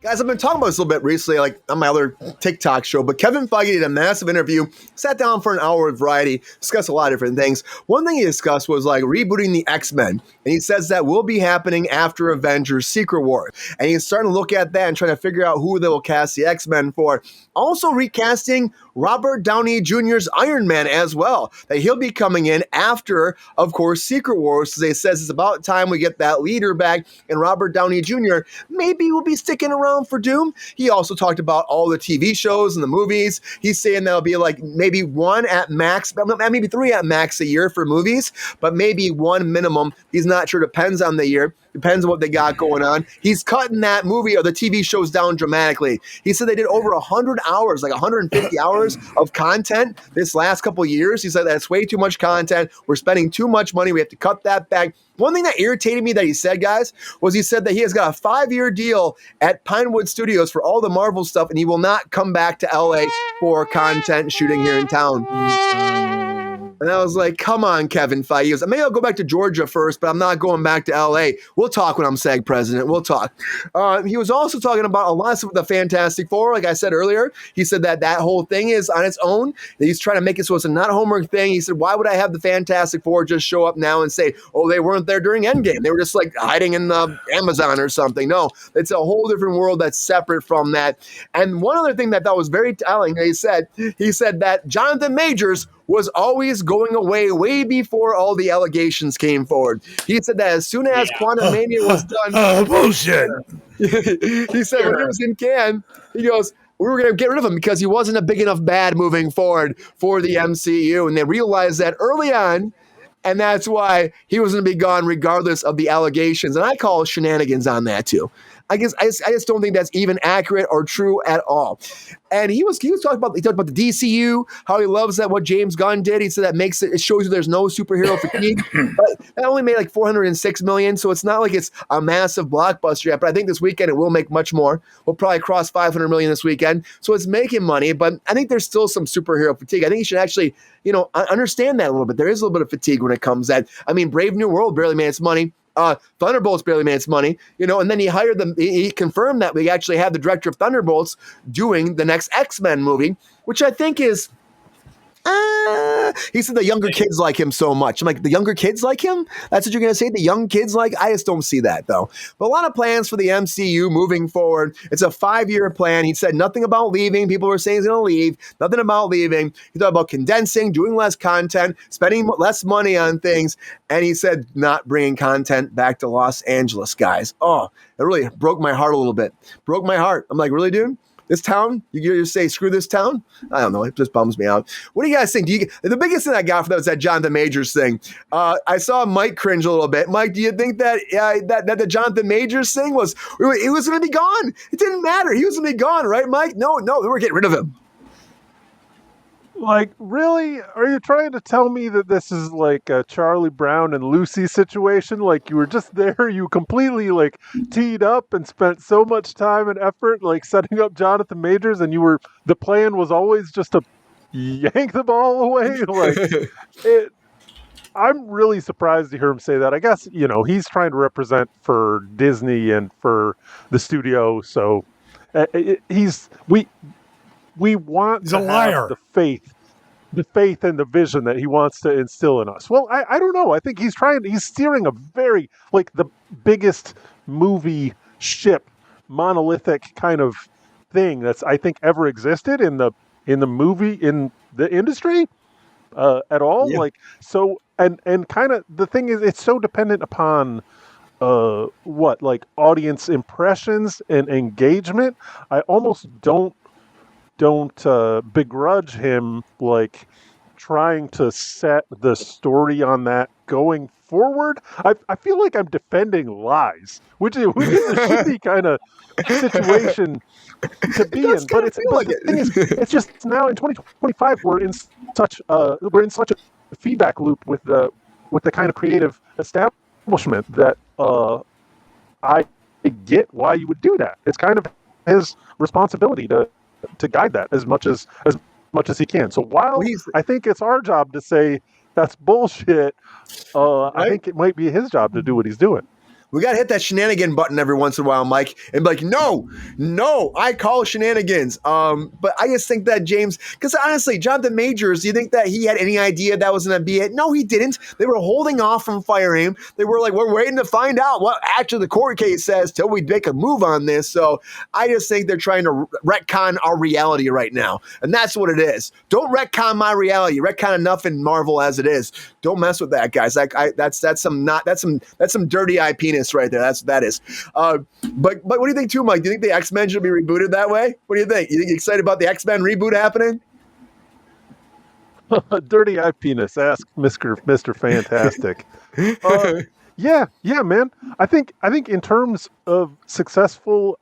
Guys, I've been talking about this a little bit recently, like on my other TikTok show, but Kevin Feige did a massive interview, sat down for an hour with Variety, discussed a lot of different things. One thing he discussed was like rebooting the X-Men, and he says that will be happening after Avengers Secret War. And he's starting to look at that and trying to figure out who they will cast the X-Men for. Also recasting Robert Downey Jr.'s Iron Man as well, that he'll be coming in after, of course, Secret Wars. So they says it's about time we get that leader back, and Robert Downey Jr. maybe will be sticking around for Doom. He also talked about all the TV shows and the movies. He's saying that'll be like maybe one at max, maybe three at max a year for movies, but maybe one minimum. He's not sure. Depends on the year. Depends on what they got going on. He's cutting that movie or the TV shows down dramatically. He said they did over 100 hours, like 150 hours of content this last couple of years. He said that's way too much content. We're spending too much money. We have to cut that back. One thing that irritated me that he said, guys, was he said that he has got a 5-year deal at Pinewood Studios for all the Marvel stuff, and he will not come back to LA for content shooting here in town. And I was like, come on, Kevin Feige. He goes, maybe I'll go back to Georgia first, but I'm not going back to LA. We'll talk when I'm SAG president. We'll talk. He was also talking about a lot of the Fantastic Four. Like I said earlier, he said that that whole thing is on its own. He's trying to make it so it's a not homework thing. He said, why would I have the Fantastic Four just show up now and say, oh, they weren't there during Endgame. They were just like hiding in the Amazon or something. No, it's a whole different world that's separate from that. And one other thing that I thought was very telling, he said that Jonathan Majors was always going away way before all the allegations came forward. He said that as soon as Quantumania was done. Bullshit. He said when he was in Cannes, he goes, we were going to get rid of him because he wasn't a big enough bad moving forward for the MCU. And they realized that early on, and that's why he was going to be gone regardless of the allegations. And I call shenanigans on that too. I just don't think that's even accurate or true at all. And he talked about the DCU, how he loves that what James Gunn did. He said that it shows you there's no superhero fatigue. But that only made like $406 million, so it's not like it's a massive blockbuster yet. But I think this weekend it will make much more. We'll probably cross $500 million this weekend, so it's making money. But I think there's still some superhero fatigue. I think you should actually, understand that a little bit. There is a little bit of fatigue when it comes to that. I mean, Brave New World barely made its money. Thunderbolts barely made its money, and then he hired them. He confirmed that we actually have the director of Thunderbolts doing the next X-Men movie, which I think is. He said the younger kids like him so much. I'm like, the younger kids like him? That's what you're going to say? The young kids I just don't see that, though. But a lot of plans for the MCU moving forward. It's a 5-year plan. He said nothing about leaving. People were saying he's going to leave. Nothing about leaving. He talked about condensing, doing less content, spending less money on things. And he said not bringing content back to Los Angeles, guys. Oh, it really broke my heart a little bit. Broke my heart. I'm like, really, dude? This town? You just say, screw this town? I don't know. It just bums me out. What do you guys think? The biggest thing I got for that was that Jonathan Majors thing. I saw Mike cringe a little bit. Mike, do you think that that the Jonathan Majors thing he was going to be gone? It didn't matter. He was going to be gone, right, Mike? No, we were getting rid of him. Like, really? Are you trying to tell me that this is like a Charlie Brown and Lucy situation? Like, you were just there, you completely, teed up and spent so much time and effort, setting up Jonathan Majors, and the plan was always just to yank the ball away? I'm really surprised to hear him say that. I guess, he's trying to represent for Disney and for the studio, so we want He's to a liar. have the faith and the vision that he wants to instill in us. Well, I don't know. I think he's steering a very, the biggest movie ship, monolithic kind of thing that's, I think, ever existed in the industry at all. Yeah. And kind of the thing is, it's so dependent upon audience impressions and engagement. I almost don't begrudge him trying to set the story on that going forward. I feel like I'm defending lies, which is a shitty kind of situation to be in. But the thing is, it's just now in 2025 we're in such a feedback loop with the kind of creative establishment that I get why you would do that. It's kind of his responsibility to guide that as much as he can. So while I think it's our job to say that's bullshit, I think it might be his job to do what he's doing. We got to hit that shenanigan button every once in a while, Mike, and be like, no, I call shenanigans. But I just think that James, because honestly, Jonathan Majors, do you think that he had any idea that was going to be it? No, he didn't. They were holding off from firing him. They were like, we're waiting to find out what actually the court case says till we make a move on this. So I just think they're trying to retcon our reality right now. And that's what it is. Don't retcon my reality. Retcon enough in Marvel as it is. Don't mess with that, guys. That's some dirty eye penis right there. That's what that is. But what do you think too, Mike? Do you think the X-Men should be rebooted that way? What do you think? You think you're excited about the X-Men reboot happening? Dirty eye penis. Ask Mr. Fantastic. Yeah, man. I think in terms of successful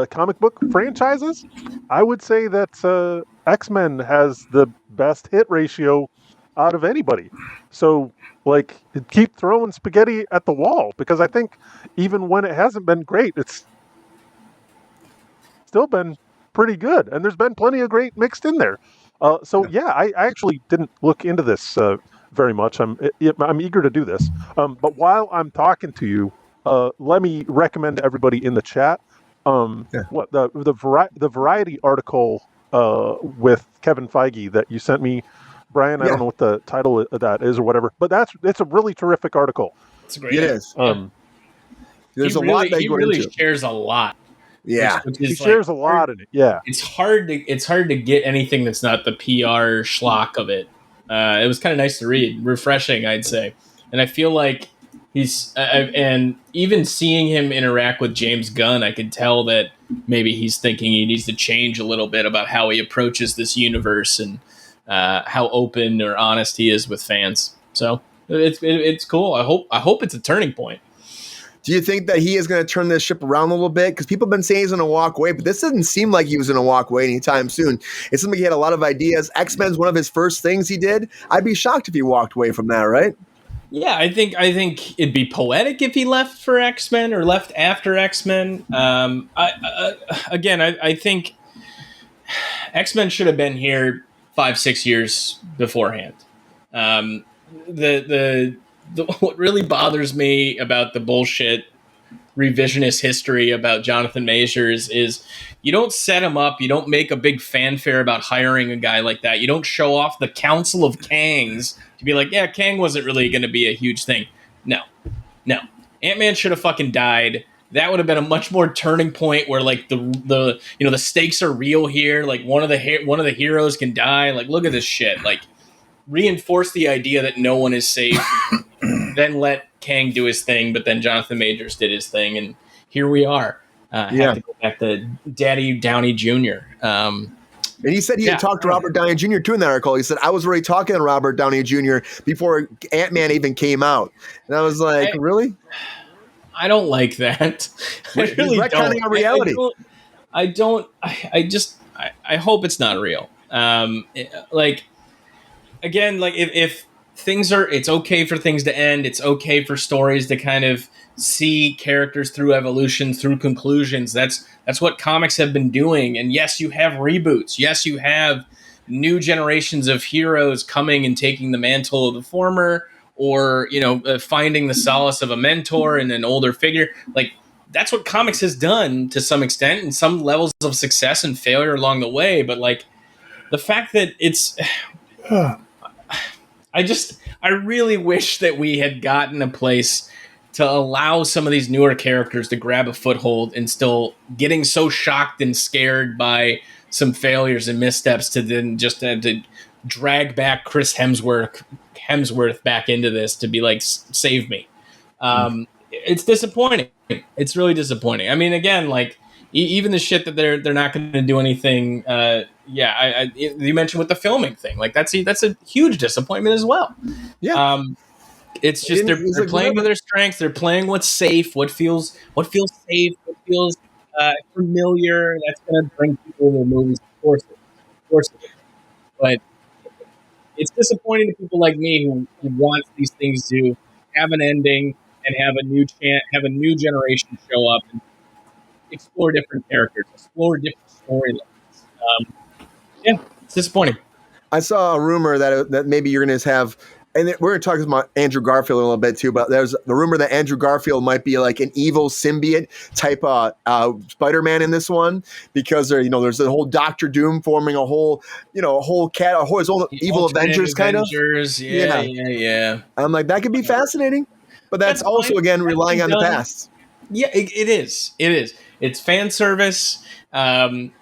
comic book franchises, I would say that X-Men has the best hit ratio out of anybody. So, like, keep throwing spaghetti at the wall, because I think even when it hasn't been great, it's still been pretty good, and there's been plenty of great mixed in there. I actually didn't look into this very much. I'm eager to do this. But while I'm talking to you, let me recommend to everybody in the chat what the Variety article with Kevin Feige that you sent me, Brian. I don't know what the title of that is or whatever, but it's a really terrific article. It's a great. It is. There's he a lot that he really shares a lot. Yeah, he shares a lot in it. Yeah, it's hard to get anything that's not the PR schlock of it. It was kind of nice to read, refreshing, I'd say, and I feel like he's and even seeing him interact with James Gunn, I could tell that maybe he's thinking he needs to change a little bit about how he approaches this universe and how open or honest he is with fans. So it's cool. I hope it's a turning point. Do you think that he is going to turn this ship around a little bit? Because people have been saying he's going to walk away, but this doesn't seem like he was going to walk away anytime soon. It seems like he had a lot of ideas. X-Men's one of his first things he did. I'd be shocked if he walked away from that, right? Yeah, I think it'd be poetic if he left for X-Men or left after X-Men. I think X-Men should have been here 5-6 years beforehand. What really bothers me about the bullshit revisionist history about Jonathan Majors is you don't set him up, you don't make a big fanfare about hiring a guy like that. You don't show off the Council of Kangs to be like, yeah, Kang wasn't really going to be a huge thing. No. Ant-Man should have fucking died. That would have been a much more turning point where like the stakes are real here. Like one of the heroes can die. Like look at this shit. Like reinforce the idea that no one is safe. Then let Kang do his thing, but then Jonathan Majors did his thing, and here we are. Have to go back to Daddy Downey Jr. And he said he had talked to Robert Downey Jr. too in that article. He said, I was already talking to Robert Downey Jr. before Ant-Man even came out. And I was like, really? I don't like that. I really don't. Our reality. I hope it's not real. If things are, it's okay for things to end. It's okay for stories to kind of see characters through evolution, through conclusions. That's what comics have been doing. And yes, you have reboots. Yes, you have new generations of heroes coming and taking the mantle of the former, or finding the solace of a mentor and an older figure. Like that's what comics has done to some extent, and some levels of success and failure along the way. But like the fact that it's I really wish that we had gotten a place to allow some of these newer characters to grab a foothold, and still getting so shocked and scared by some failures and missteps to then just to drag back Chris Hemsworth back into this to be like, save me. It's disappointing. It's really disappointing. I mean, again, like even the shit that they're not going to do anything. You mentioned with the filming thing, like that's a huge disappointment as well. Yeah. It's just they're playing to their strengths. They're playing what's safe, what feels safe, what feels familiar. That's going to bring people to the movies, of course. But it's disappointing to people like me who want these things to have an ending and have a new generation show up and explore different characters, explore different storylines. It's disappointing. I saw a rumor that maybe you're going to have And we're going to talk about Andrew Garfield a little bit too, but there's the rumor that Andrew Garfield might be like an evil symbiote type Spider-Man in this one, because there's the whole Doctor Doom forming his own evil Avengers kind of. Yeah. I'm like, that could be fascinating, but that's also fine. again relying on the past. Yeah, it is. It's fan service.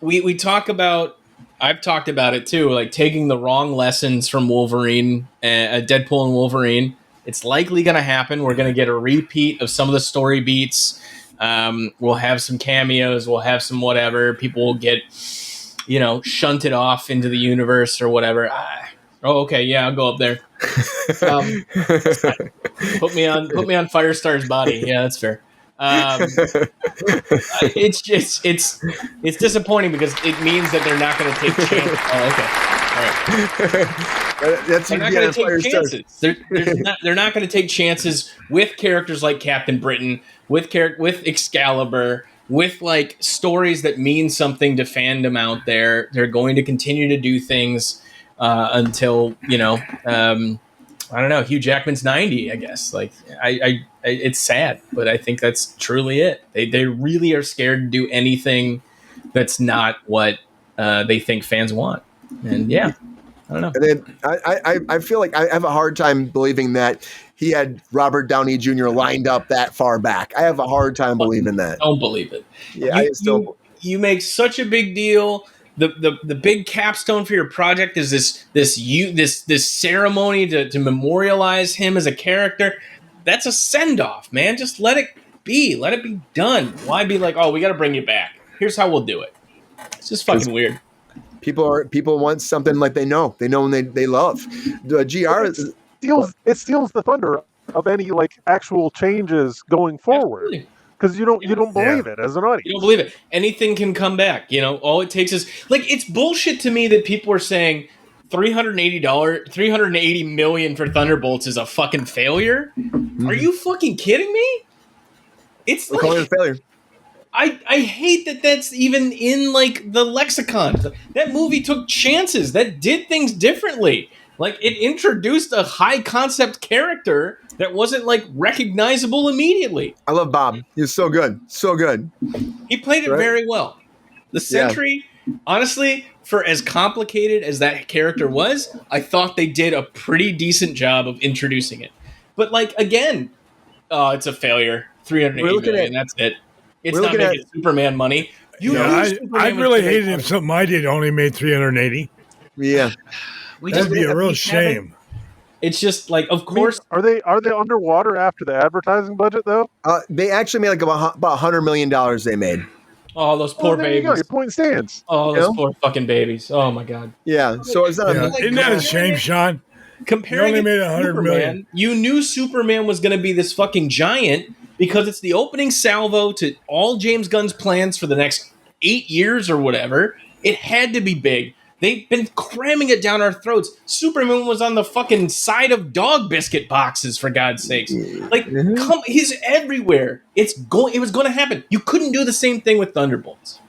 We talk about. I've talked about it too, like taking the wrong lessons from Wolverine, Deadpool and Wolverine. It's likely going to happen. We're going to get a repeat of some of the story beats. We'll have some cameos. We'll have some whatever. People will get, shunted off into the universe or whatever. Okay, yeah, I'll go up there. Put me on Firestar's body. Yeah, that's fair. It's disappointing because it means that they're not going to take chances. Oh, okay, all right. They're not going to take chances. They're not going to take chances with characters like Captain Britain, with Excalibur, with like stories that mean something to fandom out there. They're going to continue to do things until I don't know. Hugh Jackman's 90, I guess. Like, I it's sad, but I think that's truly it. They really are scared to do anything that's not what they think fans want. And yeah, I don't know. And then I feel like I have a hard time believing that he had Robert Downey Jr. lined up that far back. I have a hard time believing that. Don't believe it. Yeah, you make such a big deal. The big capstone for your project is this ceremony to memorialize him as a character. That's a send-off, man. Just let it be. Let it be done. Why be like, oh, we got to bring you back. Here's how we'll do it. It's just fucking weird. People want something like they know and they love. The GR it steals the thunder of any like actual changes going forward. Absolutely. Because you don't believe it as an audience. You don't believe it. Anything can come back. All it takes is like, it's bullshit to me that people are saying $380 million for Thunderbolts is a fucking failure. Mm-hmm. Are you fucking kidding me? It's like, calling it a failure. I hate that that's even in like the lexicon. That movie took chances. That did things differently. Like, it introduced a high concept character that wasn't like recognizable immediately. I love Bob. He was so good. So good. He played it very well. The Sentry, honestly, for as complicated as that character was, I thought they did a pretty decent job of introducing it. But like, again, it's a failure. $380 million, that's it. It's not making Superman money. I really hated if something I did only made $380. Yeah. That'd be a real shame. It's just like, of course. Are they underwater after the advertising budget though? They actually made like about $100 million. They made. Oh, those poor babies! You go. Your point stands. Oh, those poor fucking babies! Oh my god. Yeah. So it's not. Isn't that a shame, Sean? Comparing, you only made $100 million. You knew Superman was going to be this fucking giant because it's the opening salvo to all James Gunn's plans for the next 8 years or whatever. It had to be big. They've been cramming it down our throats. Superman was on the fucking side of dog biscuit boxes, for God's sakes. Like, he's everywhere. It was going to happen. You couldn't do the same thing with Thunderbolts.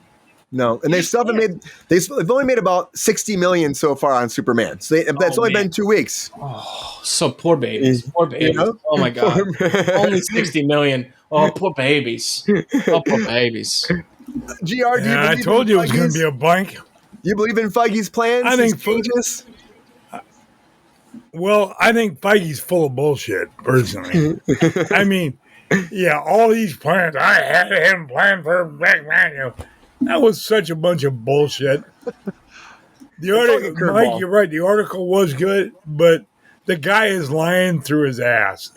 No, and they've only made about $60 million so far on Superman. So that's only been 2 weeks. Oh, so poor babies. Poor babies. Oh my God. Only $60 million. Oh, poor babies. Oh, poor babies. GR, I told you it was going to be a blank. You believe in Feige's plans? I think changes. Well, I think Feige's full of bullshit, personally. I mean, yeah, all these plans. I had him planned for Black Man. That was such a bunch of bullshit. The article, Mike, you're right. The article was good, but the guy is lying through his ass.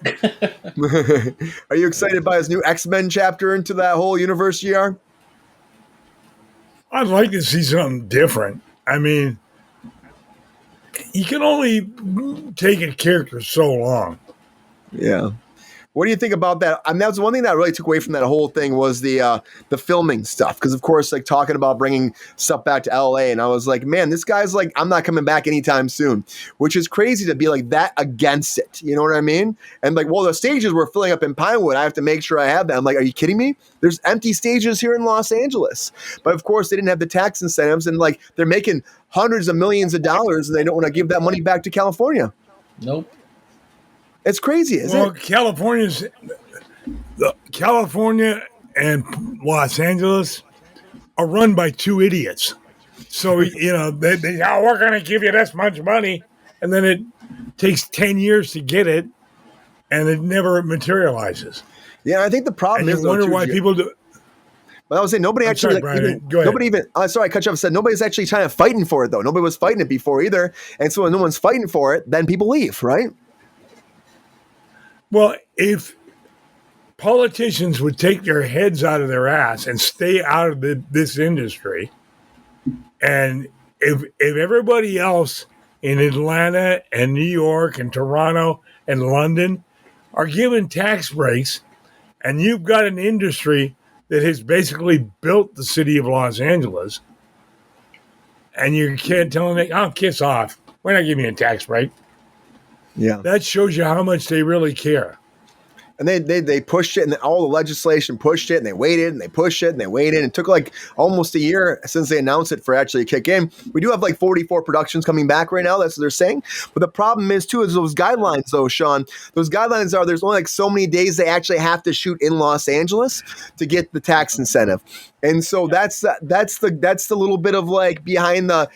Are you excited by his new X-Men chapter into that whole universe, GR? I'd like to see something different. I mean, you can only take a character so long. Yeah. What do you think about that? I mean, that was one thing that really took away from that whole thing was the filming stuff. Because, of course, like talking about bringing stuff back to LA, and I was like, man, this guy's like, I'm not coming back anytime soon, which is crazy to be like that against it. You know what I mean? And like, well, the stages were filling up in Pinewood. I have to make sure I have that. I'm like, are you kidding me? There's empty stages here in Los Angeles. But, of course, they didn't have the tax incentives, and like they're making hundreds of millions of dollars, and they don't want to give that money back to California. Nope. It's crazy, isn't Well, it? California and Los Angeles are run by two idiots. So, they we're going to give you this much money. And then it takes 10 years to get it, and it never materializes. Yeah, I think the problem And is you wonder why people do. But I was saying nobody I'm actually sorry, Brian, go ahead. nobody even sorry I cut you off. Said nobody's actually trying to fighting for it though. Nobody was fighting it before either. And so when no one's fighting for it, then people leave, right? Well, if politicians would take their heads out of their ass and stay out of this industry, and if everybody else in Atlanta and New York and Toronto and London are given tax breaks, and you've got an industry that has basically built the city of Los Angeles, and you can't tell them, oh, kiss off. We're not giving you a tax break. Yeah. That shows you how much they really care. And they pushed it, and all the legislation pushed it, and they waited, and they pushed it, and they waited. It took like almost a year since they announced it for actually to kick in. We do have like 44 productions coming back right now. That's what they're saying. But the problem is too is those guidelines, though, Sean. Those guidelines are there's only like so many days they actually have to shoot in Los Angeles to get the tax incentive. And so that's the little bit of like behind the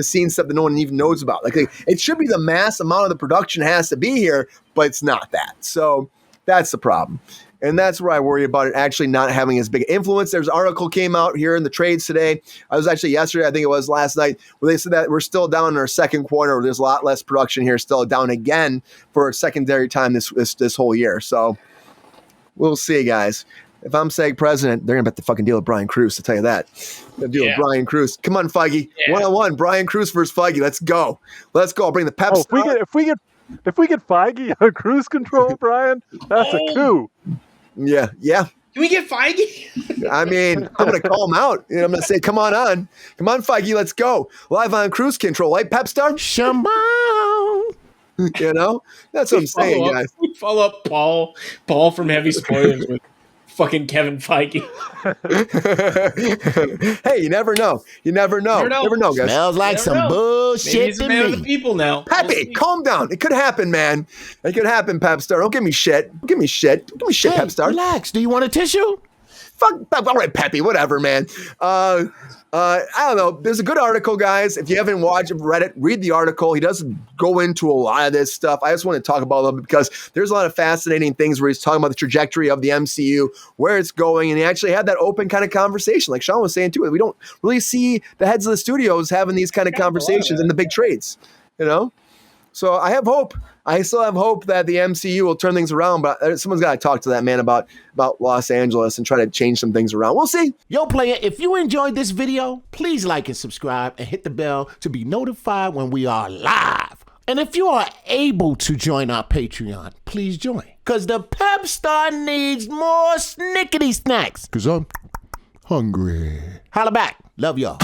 scenes stuff that no one even knows about. Like it should be the mass amount of the production has to be here, but it's not that. So that's the problem. And that's where I worry about it actually not having as big influence. There's an article came out here in the trades today. I was actually yesterday, I think it was last night, where they said that we're still down in our second quarter. There's a lot less production here, still down again for a secondary time this whole year. So we'll see, guys. If I'm saying president, they're going to bet the fucking deal with Brian KRUSE, to tell you that. The deal with Brian KRUSE. Come on, Feige. Yeah. 1-on-1, Brian KRUSE versus Feige. Let's go. I'll bring the Pepestar. If we get Feige on cruise control, Brian, that's a coup. Yeah. Can we get Feige? I mean, I'm going to call him out. I'm going to say, come on, Feige, let's go. Live on cruise control, right, Pepestar? Shamon. That's what I'm saying, guys. We follow up Paul from Heavy Spoilers with fucking Kevin Feige. Hey, you never know. Never know, guys. Smells like some bullshit. Maybe he's a man of the people now. Pepe, calm down. It could happen, man. It could happen, Pepestar. Don't give me shit. Pepestar. Relax. Do you want a tissue? Fuck. All right, Pepe. Whatever, man. I don't know. There's a good article, guys. If you haven't read it, read the article. He doesn't go into a lot of this stuff. I just want to talk about a little bit because there's a lot of fascinating things where he's talking about the trajectory of the MCU, where it's going, and he actually had that open kind of conversation, like Sean was saying too. We don't really see the heads of the studios having these kind of conversations in the big trades, So I have hope. I still have hope that the MCU will turn things around, but someone's got to talk to that man about Los Angeles and try to change some things around. We'll see. Yo, player, if you enjoyed this video, please like and subscribe and hit the bell to be notified when we are live. And if you are able to join our Patreon, please join. Because the Pepestar needs more snickety snacks. Because I'm hungry. Holla back. Love y'all.